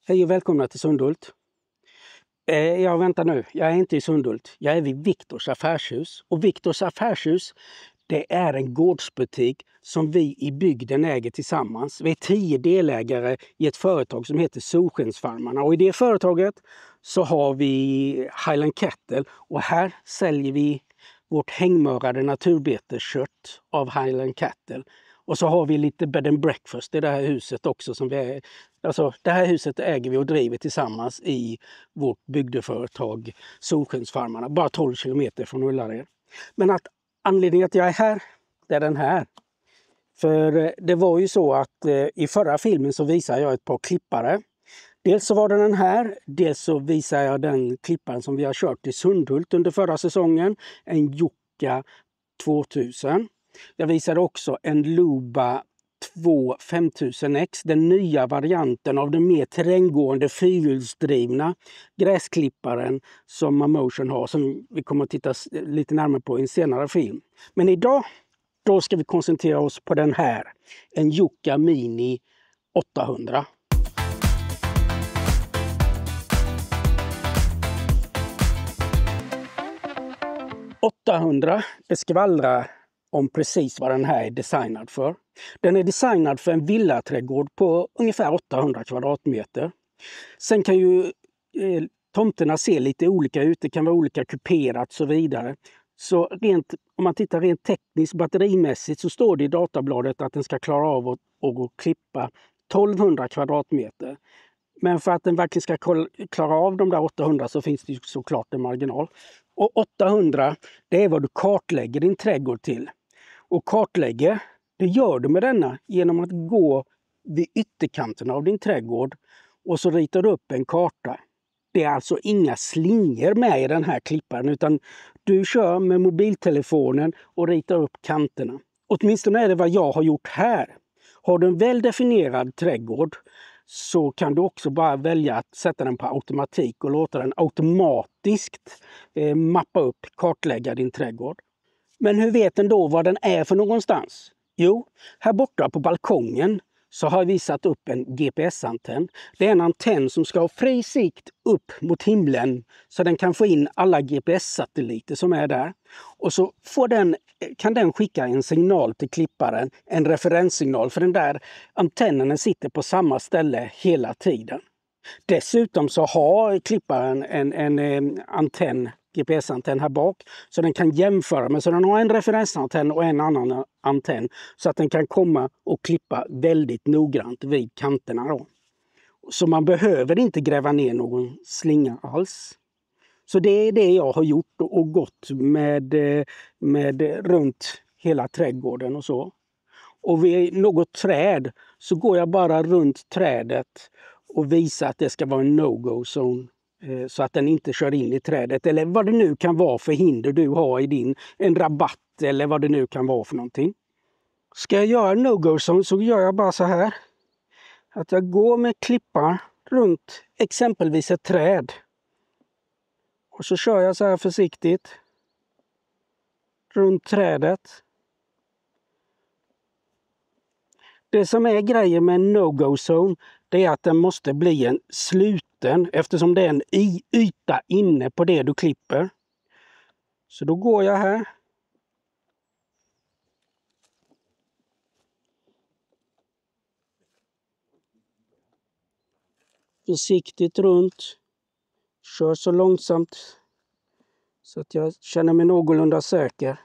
Hej och välkomna till Sundhult. Jag väntar nu, jag är inte i Sundhult. Jag är vid Viktors affärshus. Och Viktors affärshus, det är en gårdsbutik som vi i bygden äger tillsammans. Vi är 10 delägare i ett företag som heter Solskensfarmarna. Och i det företaget så har vi Highland Cattle. Och här säljer vi vårt hängmörade naturbeteskött av Highland Cattle. Och så har vi lite bed and breakfast i det här huset också. Det här huset äger vi och driver tillsammans i vårt bygdeföretag Solskensfarmarna. Bara 12 kilometer från Ullared. Men anledningen att jag är här, det är den här. För det var ju så att i förra filmen så visade jag ett par klippare. Dels så var det den här, dels så visade jag den klipparen som vi har kört i Sundhult under förra säsongen. En Jukka 2000. Jag visade också en Luba 2 5000X, den nya varianten av den mer terränggående fyrhjulsdrivna gräsklipparen som Mamotion har, som vi kommer att titta lite närmare på i en senare film. Men idag, då ska vi koncentrera oss på den här, en Jukka Mini 800. Det skvallrar om precis vad den här är designad för. Den är designad för en villaträdgård på ungefär 800 kvadratmeter. Sen kan ju tomterna se lite olika ut, det kan vara olika kuperat och så vidare. Så om man tittar rent tekniskt, batterimässigt, så står det i databladet att den ska klara av att klippa 1200 kvadratmeter. Men för att den verkligen ska klara av de där 800 så finns det ju såklart en marginal. Och 800, det är vad du kartlägger din trädgård till. Och kartlägger, det gör du med denna genom att gå vid ytterkanten av din trädgård och så ritar du upp en karta. Det är alltså inga slingor med i den här klipparen, utan du kör med mobiltelefonen och ritar upp kanterna. Åtminstone är det vad jag har gjort här. Har du en väl definierad trädgård så kan du också bara välja att sätta den på automatik och låta den automatiskt mappa upp, kartlägga din trädgård. Men hur vet den då vad den är för någonstans? Jo, här borta på balkongen så har vi satt upp en GPS-antenn. Det är en antenn som ska ha fri sikt upp mot himlen så den kan få in alla GPS-satelliter som är där. Och så kan den skicka en signal till klipparen, en referenssignal, för den där antennen sitter på samma ställe hela tiden. Dessutom så har klipparen en antenn, GPS-antenn här bak, så den kan jämföra med, så den har en referensantenn och en annan antenn så att den kan komma och klippa väldigt noggrant vid kanterna då. Så man behöver inte gräva ner någon slinga alls. Så det är det jag har gjort och gått med runt hela trädgården och så. Och vid något träd så går jag bara runt trädet och visar att det ska vara en no-go-zone. Så att den inte kör in i trädet, eller vad det nu kan vara för hinder du har i en rabatt eller vad det nu kan vara för någonting. Ska jag göra en no-go-zone så gör jag bara så här. Att jag går med klippar runt exempelvis ett träd. Och så kör jag så här försiktigt runt trädet. Det som är grejen med en no-go-zone, det är att den måste bli en sluten, eftersom det är en yta inne på det du klipper. Så då går jag här. Försiktigt runt. Kör så långsamt så att jag känner mig någorlunda säker.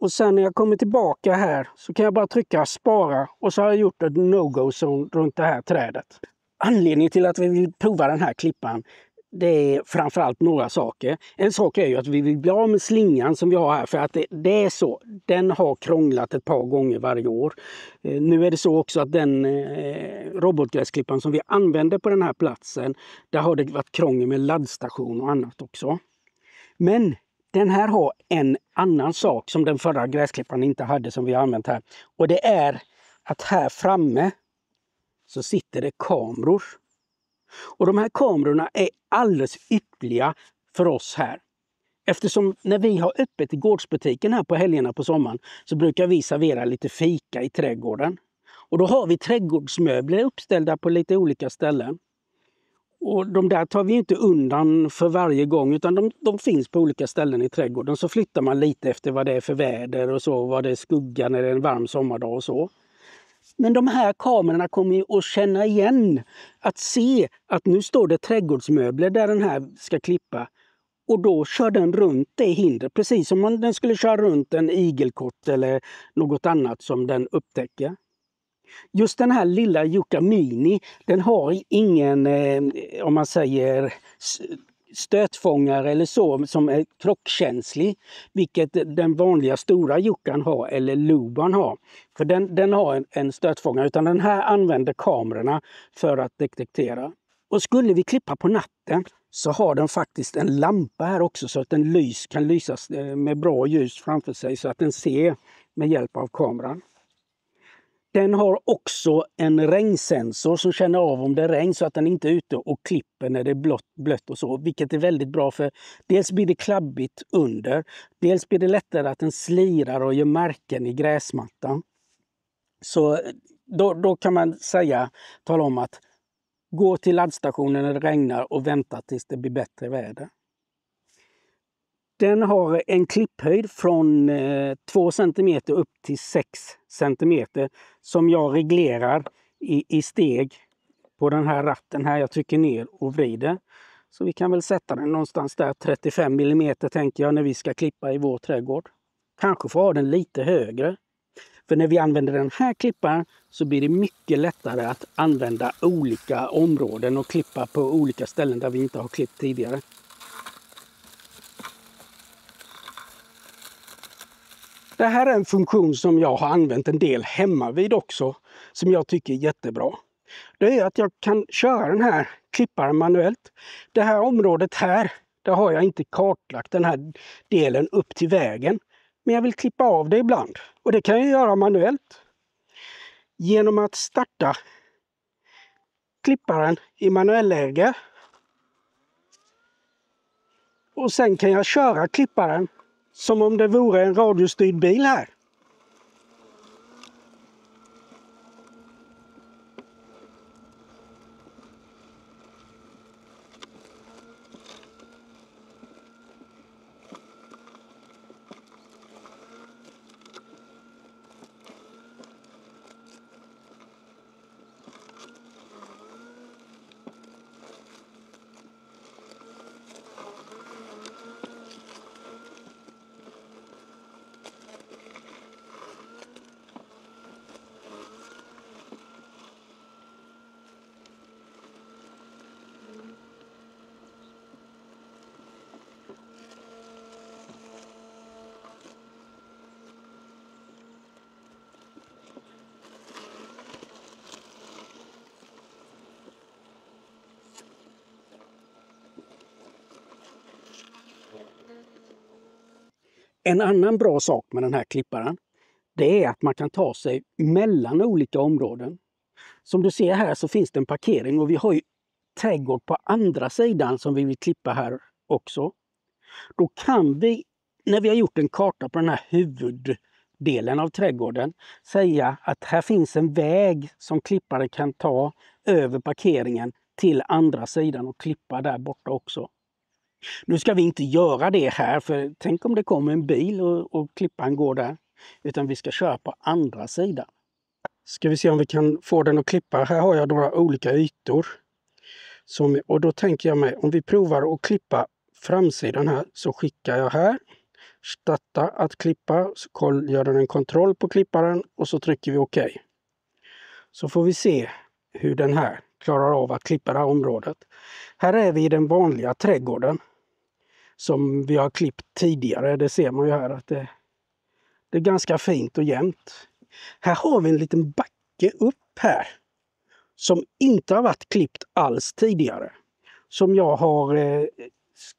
Och sen när jag kommer tillbaka här så kan jag bara trycka spara och så har jag gjort ett no-go-zone runt det här trädet. Anledningen till att vi vill prova den här klippan, det är framförallt några saker. En sak är ju att vi vill bli av med slingan som vi har här, för att det är så. Den har krånglat ett par gånger varje år. Nu är det så också att den robotgräsklippan som vi använder på den här platsen, där har det varit krångel med laddstation och annat också. Men den här har en annan sak som den förra gräsklippan inte hade, som vi har använt här. Och det är att här framme så sitter det kameror. Och de här kamerorna är alldeles ypperliga för oss här. Eftersom när vi har öppet i gårdsbutiken här på helgerna på sommaren så brukar vi servera lite fika i trädgården. Och då har vi trädgårdsmöbler uppställda på lite olika ställen. Och de där tar vi inte undan för varje gång, utan de finns på olika ställen i trädgården. Så flyttar man lite efter vad det är för väder och så, vad det är skugga när det är en varm sommardag och så. Men de här kamerorna kommer ju att känna igen, att se att nu står det trädgårdsmöbler där den här ska klippa. Och då kör den runt det hindret, precis som om den skulle köra runt en igelkott eller något annat som den upptäcker. Just den här lilla Yucca Mini, den har ingen, om man säger, stötfångare eller så som är krockkänslig, vilket den vanliga stora Yuccan har eller Luban har. För den har en stötfångare, utan den här använder kamerorna för att detektera. Och skulle vi klippa på natten så har den faktiskt en lampa här också, så att den kan lysas med bra ljus framför sig så att den ser med hjälp av kameran. Den har också en regnsensor som känner av om det är regn, så att den inte är ute och klipper när det är blött och så. Vilket är väldigt bra, för dels blir det klabbigt under, dels blir det lättare att den slirar och gör märken i gräsmattan. Så då kan man tala om att gå till laddstationen när det regnar och vänta tills det blir bättre väder. Den har en klipphöjd från 2 cm upp till 6 cm som jag reglerar i steg på den här ratten här. Jag trycker ner och vrider. Så vi kan väl sätta den någonstans där 35 mm tänker jag när vi ska klippa i vår trädgård. Kanske får ha den lite högre. För när vi använder den här klipparen så blir det mycket lättare att använda olika områden och klippa på olika ställen där vi inte har klippt tidigare. Det här är en funktion som jag har använt en del hemma vid också, som jag tycker är jättebra. Det är att jag kan köra den här klipparen manuellt. Det här området här, där har jag inte kartlagt den här delen upp till vägen. Men jag vill klippa av det ibland. Och det kan jag göra manuellt. Genom att starta klipparen i manuelläge. Och sen kan jag köra klipparen som om det vore en radiostyrd bil här. En annan bra sak med den här klipparen, det är att man kan ta sig mellan olika områden. Som du ser här så finns det en parkering och vi har ju trädgård på andra sidan som vi vill klippa här också. Då kan vi, när vi har gjort en karta på den här huvuddelen av trädgården, säga att här finns en väg som klipparen kan ta över parkeringen till andra sidan och klippa där borta också. Nu ska vi inte göra det här, för tänk om det kommer en bil och klipparen går där. Utan vi ska köra på andra sidan. Ska vi se om vi kan få den att klippa. Här har jag några olika ytor. Och då tänker jag mig, om vi provar att klippa framsidan här, så skickar jag här. Starta att klippa, så gör den en kontroll på klipparen och så trycker vi OK. Så får vi se hur den här klarar av att klippa det här området. Här är vi i den vanliga trädgården som vi har klippt tidigare. Det ser man ju här att det är ganska fint och jämnt. Här har vi en liten backe upp här som inte har varit klippt alls tidigare. Som jag har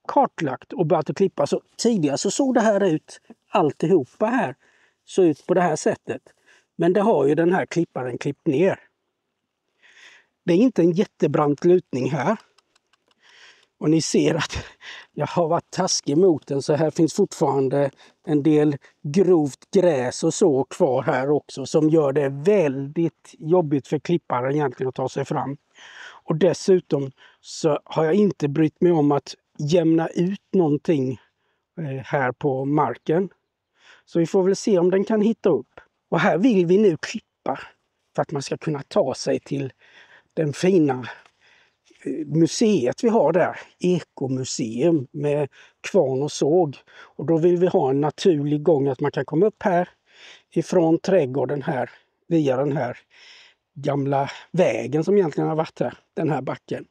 kartlagt och börjat att klippa. Så tidigare så såg det här ut, alltihopa här såg ut på det här sättet. Men det har ju den här klipparen klippt ner. Det är inte en jättebrant lutning här. Och ni ser att jag har varit taskig mot den, så här finns fortfarande en del grovt gräs och så kvar här också, som gör det väldigt jobbigt för klipparen egentligen att ta sig fram. Och dessutom så har jag inte brytt mig om att jämna ut någonting här på marken. Så vi får väl se om den kan hitta upp. Och här vill vi nu klippa för att man ska kunna ta sig till den fina museet vi har där. Ekomuseum med kvarn och såg. Och då vill vi ha en naturlig gång att man kan komma upp här ifrån trädgården här via den här gamla vägen som egentligen har varit här, den här backen.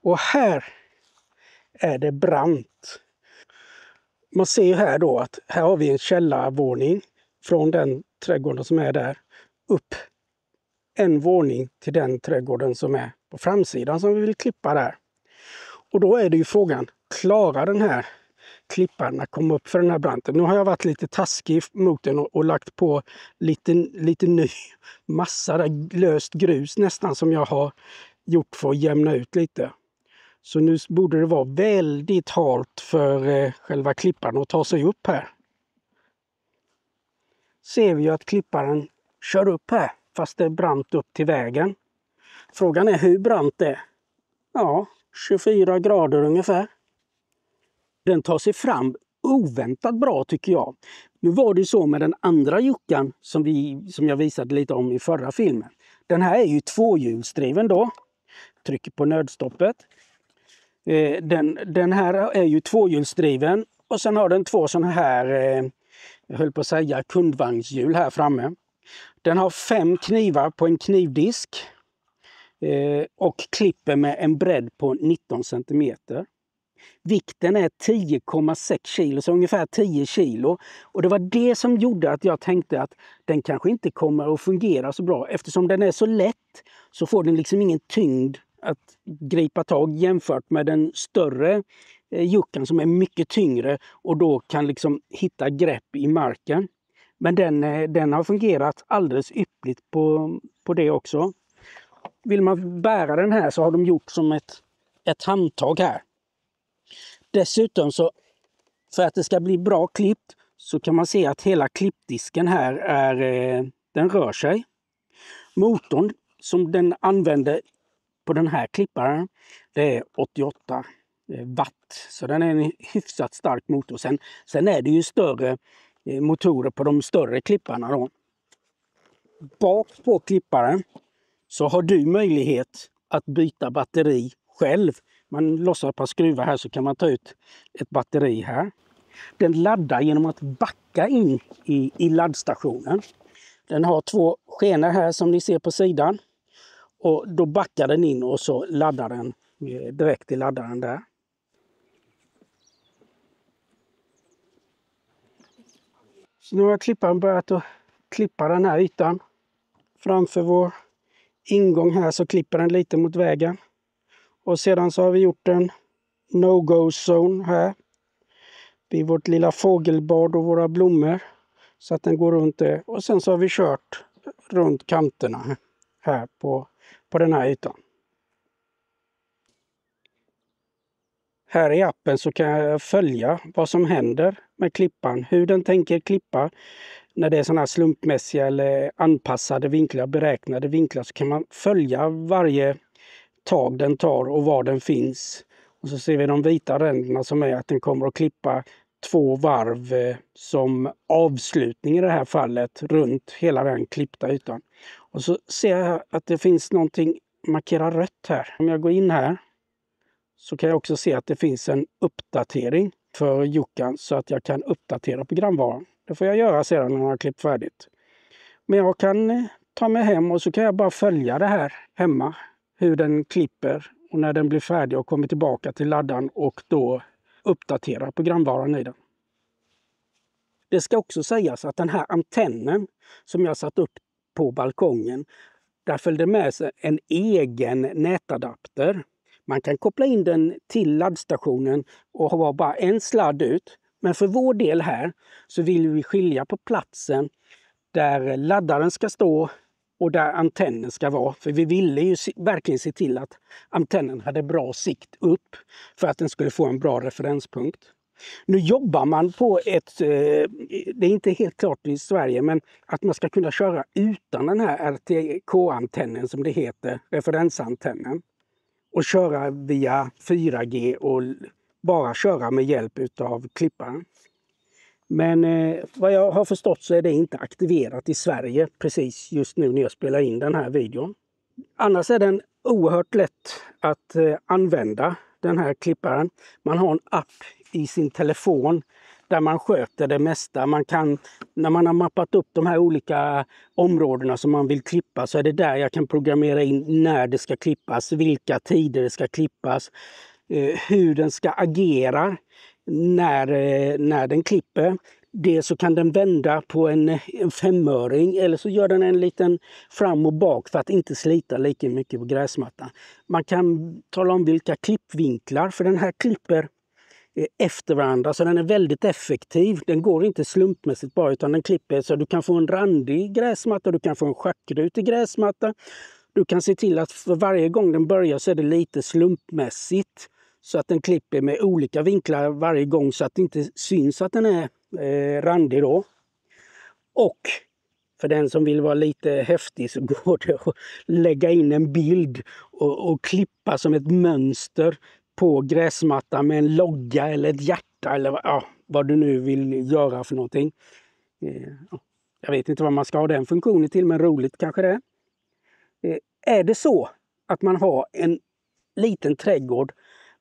Och här är det brant. Man ser här då att här har vi en källarvåning från den trädgården som är där upp en våning till den trädgården som är på framsidan som vi vill klippa där. Och då är det ju frågan, klarar den här klipparen att komma upp för den här branten? Nu har jag varit lite taskig mot den och lagt på lite ny massa där, löst grus nästan som jag har gjort för att jämna ut lite. Så nu borde det vara väldigt halt för själva klipparen att ta sig upp här. Ser vi ju att klipparen kör upp här fast det är brant upp till vägen. Frågan är hur brant det är. Ja, 24 grader ungefär. Den tar sig fram oväntat bra tycker jag. Nu var det så med den andra juckan som jag visade lite om i förra filmen. Den här är ju tvåhjulsdriven då. Trycker på nödstoppet. Den här är ju tvåhjulsdriven och sen har den två sådana här, jag höll på att säga kundvagnshjul här framme. Den har 5 knivar på en knivdisk och klipper med en bredd på 19 cm. Vikten är 10,6 kilo, så ungefär 10 kilo. Och det var det som gjorde att jag tänkte att den kanske inte kommer att fungera så bra. Eftersom den är så lätt så får den liksom ingen tyngd att gripa tag jämfört med den större jucken som är mycket tyngre och då kan liksom hitta grepp i marken. Men den har fungerat alldeles yppligt på det också. Vill man bära den här så har de gjort som ett handtag här. Dessutom så för att det ska bli bra klippt så kan man se att hela klippdisken här den rör sig. Motorn som den använder på den här klipparen det är 88 watt. Så den är en hyfsat stark motor. Sen är det ju större motorer på de större klipparna då. Bak på klipparen så har du möjlighet att byta batteri själv. Man lossar ett par skruvar här så kan man ta ut ett batteri här. Den laddar genom att backa in i laddstationen. Den har 2 skenor här som ni ser på sidan. Och då backar den in och så laddar den direkt i laddaren där. Så nu har klipparen börjat att klippa den här ytan. Framför vår ingång här så klipper den lite mot vägen. Och sedan så har vi gjort en no-go-zone här. Vid vårt lilla fågelbad och våra blommor. Så att den går runt det. Och sen så har vi kört runt kanterna här på den här ytan. Här i appen så kan jag följa vad som händer med klippan. Hur den tänker klippa. När det är sådana här slumpmässiga eller anpassade vinklar, beräknade vinklar, så kan man följa varje tag den tar och var den finns. Och så ser vi de vita ränderna som är att den kommer att klippa 2 varv som avslutning i det här fallet runt hela den klippta ytan. Och så ser jag att det finns någonting markerat rött här. Om jag går in här så kan jag också se att det finns en uppdatering för juckan så att jag kan uppdatera programvaran. Det får jag göra sedan när jag har klippt färdigt. Men jag kan ta mig hem och så kan jag bara följa det här hemma. Hur den klipper och när den blir färdig och kommer tillbaka till laddaren och då uppdatera programvaran i den. Det ska också sägas att den här antennen som jag satt upp på balkongen, där följde med sig en egen nätadapter. Man kan koppla in den till laddstationen och ha bara en sladd ut. Men för vår del här så vill vi skilja på platsen där laddaren ska stå och där antennen ska vara. För vi ville ju verkligen se till att antennen hade bra sikt upp för att den skulle få en bra referenspunkt. Nu jobbar man på det är inte helt klart i Sverige, men att man ska kunna köra utan den här RTK-antennen som det heter, referensantennen. och köra via 4G och bara köra med hjälp av klipparen. Men vad jag har förstått så är det inte aktiverat i Sverige precis just nu när jag spelar in den här videon. Annars är den oerhört lätt att använda, den här klipparen. Man har en app i sin telefon där man sköter det mesta. Man kan, när man har mappat upp de här olika områdena som man vill klippa, så är det där jag kan programmera in när det ska klippas, vilka tider det ska klippas, hur den ska agera när den klipper. Det så kan den vända på en 5-öring eller så gör den en liten fram och bak för att inte slita lika mycket på gräsmattan. Man kan tala om vilka klippvinklar, för den här klipper efter varandra, så den är väldigt effektiv. Den går inte slumpmässigt bara, utan den klipper så du kan få en randig gräsmatta, du kan få en schackrutig gräsmatta. Du kan se till att för varje gång den börjar så är det lite slumpmässigt, så att den klipper med olika vinklar varje gång så att det inte syns att den är randig då. Och för den som vill vara lite häftig så går det att lägga in en bild och klippa som ett mönster på gräsmattan med en logga eller ett hjärta eller vad du nu vill göra för någonting. Jag vet inte vad man ska ha den funktionen till, men roligt kanske det. Är det så att man har en liten trädgård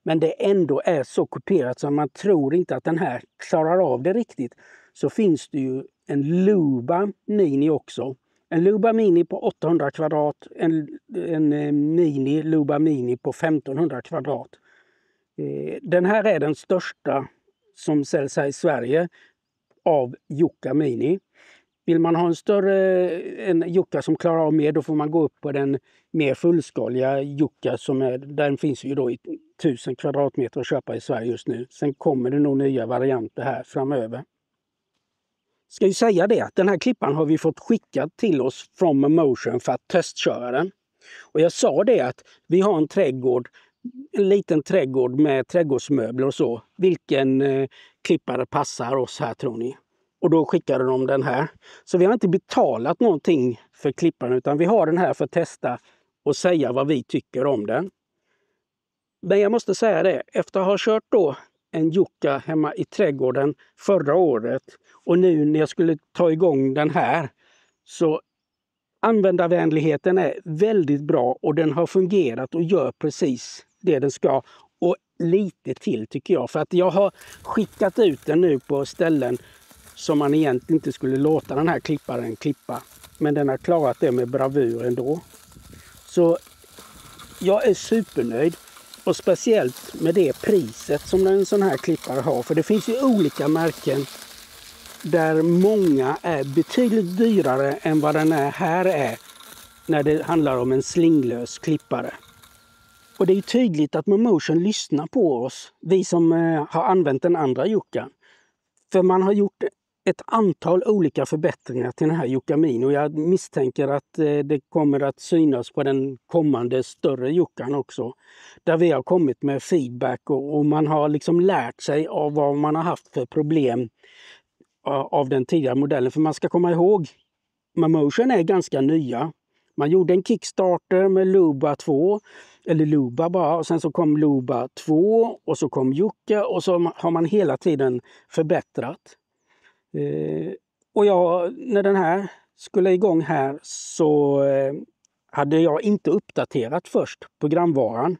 men det ändå är så kuperat så man tror inte att den här klarar av det riktigt, så finns det ju en Luba Mini också. En Luba Mini på 800 kvadrat, en Mini Luba Mini på 1500 kvadrat. Den här är den största som säljs här i Sverige av Jukka Mini. Vill man ha en Jukka som klarar av mer, då får man gå upp på den mer fullskaliga Jukka den finns ju då i 1000 kvadratmeter att köpa i Sverige just nu. Sen kommer det nog nya varianter här framöver. Ska ju säga det att den här klippan har vi fått skickad till oss från Motion för att testköra den. Och jag sa det att vi har en liten trädgård med trädgårdsmöbler och så. Vilken klippare passar oss här tror ni? Och då skickade de den här. Så vi har inte betalat någonting för klipparen, utan vi har den här för att testa och säga vad vi tycker om den. Men jag måste säga det, efter att ha kört då en Jukka hemma i trädgården förra året och nu när jag skulle ta igång den här, så användarvänligheten är väldigt bra och den har fungerat och gör precis det den ska. Och lite till tycker jag, för att jag har skickat ut den nu på ställen som man egentligen inte skulle låta den här klipparen klippa. Men den har klarat det med bravur ändå. Så jag är supernöjd. Och speciellt med det priset som en sån här klippare har. För det finns ju olika märken där många är betydligt dyrare än vad den här är när det handlar om en slinglös klippare. Och det är ju tydligt att Motion lyssnar på oss, vi som har använt den andra Jukkan. För man har gjort ett antal olika förbättringar till den här Jukka Mini, och jag misstänker att det kommer att synas på den kommande större Jukkan också. Där vi har kommit med feedback och man har liksom lärt sig av vad man har haft för problem av den tidigare modellen. För man ska komma ihåg, Motion är ganska nya. Man gjorde en Kickstarter med Luba 2, eller Luba bara, och sen så kom Luba 2 och så kom Jukka, och så har man hela tiden förbättrat. Och när den här skulle igång här så hade jag inte uppdaterat först programvaran.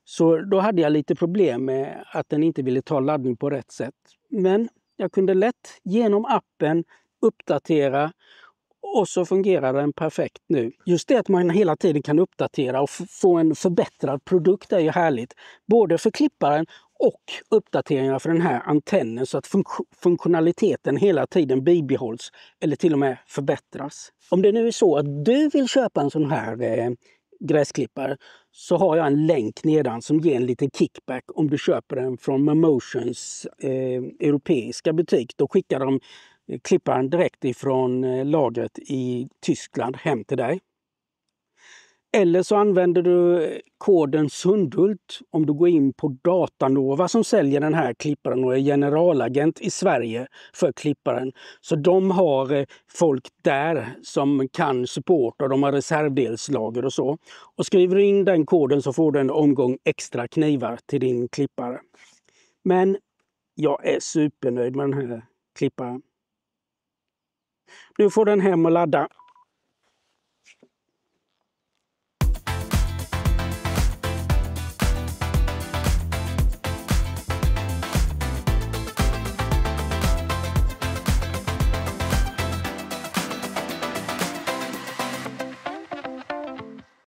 Så då hade jag lite problem med att den inte ville ta laddning på rätt sätt. Men jag kunde lätt genom appen uppdatera och så fungerar den perfekt nu. Just det att man hela tiden kan uppdatera och få en förbättrad produkt är ju härligt. Både för klipparen och uppdateringar för den här antennen, så att funktionaliteten hela tiden bibehålls eller till och med förbättras. Om det nu är så att du vill köpa en sån här gräsklippare, så har jag en länk nedan som ger en liten kickback om du köper den från Motions europeiska butik. Då skickar de klipparen direkt ifrån lagret i Tyskland hem till dig. Eller så använder du koden Sundhult om du går in på Datanova som säljer den här klipparen och är generalagent i Sverige för klipparen. Så de har folk där som kan support och de har reservdelslager och så. Och skriver du in den koden så får du en omgång extra knivar till din klippare. Men jag är supernöjd med den här klipparen. Nu får den hem och ladda.